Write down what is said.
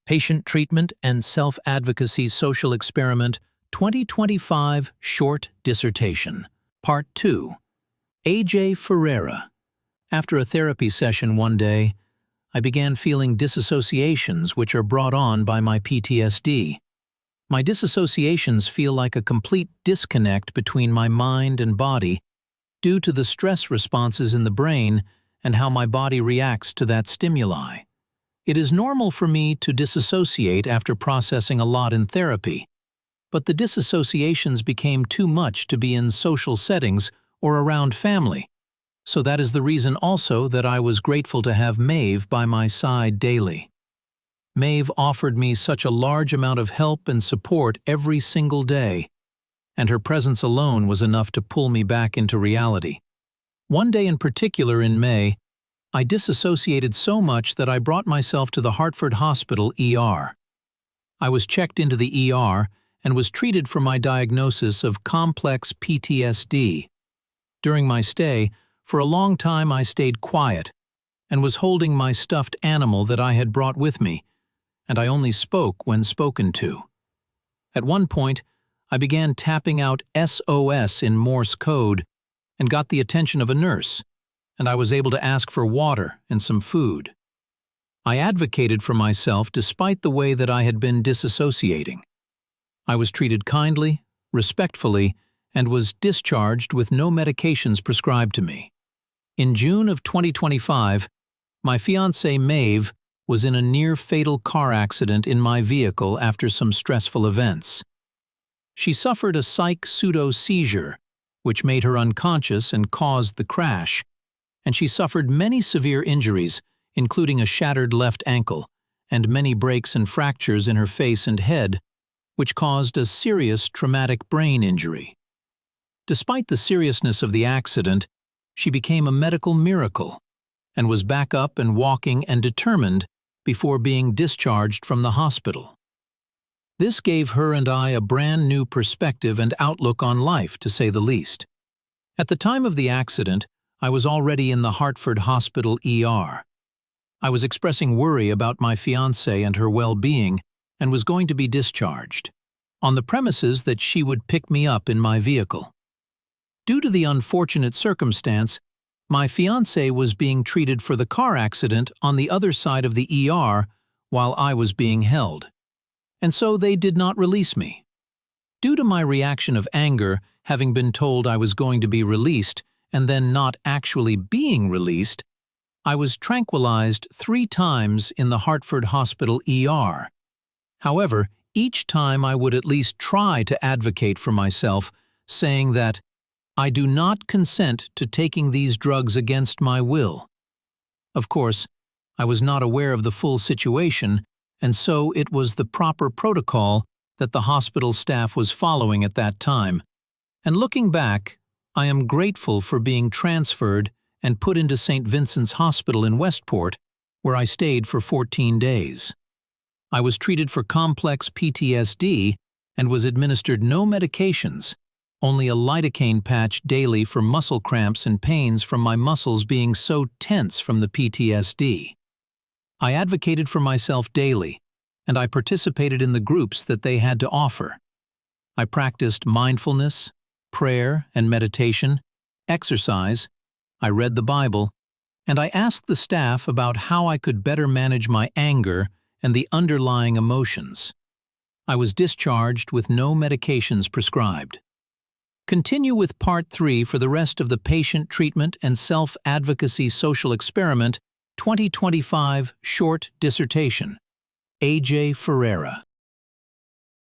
Patient Treatment and Self-Advocacy Social Experiment 2025 Short Dissertation. Part 2. AJ Ferreira. After a therapy session one day, I began feeling disassociations which are brought on by my PTSD. My disassociations feel like a complete disconnect between my mind and body due to the stress responses in the brain and how my body reacts to that stimuli. It is normal for me to disassociate after processing a lot in therapy, but the disassociations became too much to be in social settings or around family, so that is the reason also that I was grateful to have Maeve by my side daily. Maeve offered me such a large amount of help and support every single day, and her presence alone was enough to pull me back into reality. One day in particular in May, I disassociated so much that I brought myself to the Hartford Hospital ER. I was checked into the ER and was treated for my diagnosis of complex PTSD. During my stay, for a long time I stayed quiet and was holding my stuffed animal that I had brought with me, and I only spoke when spoken to. At one point, I began tapping out SOS in Morse code and got the attention of a nurse, and I was able to ask for water and some food. I advocated for myself despite the way that I had been disassociating. I was treated kindly, respectfully, and was discharged with no medications prescribed to me. In June of 2025, my fiancée Maeve was in a near-fatal car accident in my vehicle after some stressful events. She suffered a psych pseudo-seizure, which made her unconscious and caused the crash, and she suffered many severe injuries, including a shattered left ankle and many breaks and fractures in her face and head, which caused a serious traumatic brain injury. Despite the seriousness of the accident, she became a medical miracle and was back up and walking and determined before being discharged from the hospital. This gave her and I a brand new perspective and outlook on life, to say the least. At the time of the accident, I was already in the Hartford Hospital ER. I was expressing worry about my fiancée and her well-being and was going to be discharged, on the premises that she would pick me up in my vehicle. Due to the unfortunate circumstance, my fiancée was being treated for the car accident on the other side of the ER while I was being held, and so they did not release me. Due to my reaction of anger, having been told I was going to be released and then not actually being released, I was tranquilized 3 times in the Hartford Hospital ER. However, each time I would at least try to advocate for myself, saying that I do not consent to taking these drugs against my will. Of course, I was not aware of the full situation, and so it was the proper protocol that the hospital staff was following at that time. And looking back, I am grateful for being transferred and put into St. Vincent's Hospital in Westport, where I stayed for 14 days. I was treated for complex PTSD and was administered no medications, only a lidocaine patch daily for muscle cramps and pains from my muscles being so tense from the PTSD. I advocated for myself daily, and I participated in the groups that they had to offer. I practiced mindfulness, prayer and meditation, exercise, I read the Bible, and I asked the staff about how I could better manage my anger and the underlying emotions. I was discharged with no medications prescribed. Continue with Part 3 for the rest of the Patient Treatment and Self-Advocacy Social Experiment 2025 Short Dissertation. AJ Ferreira.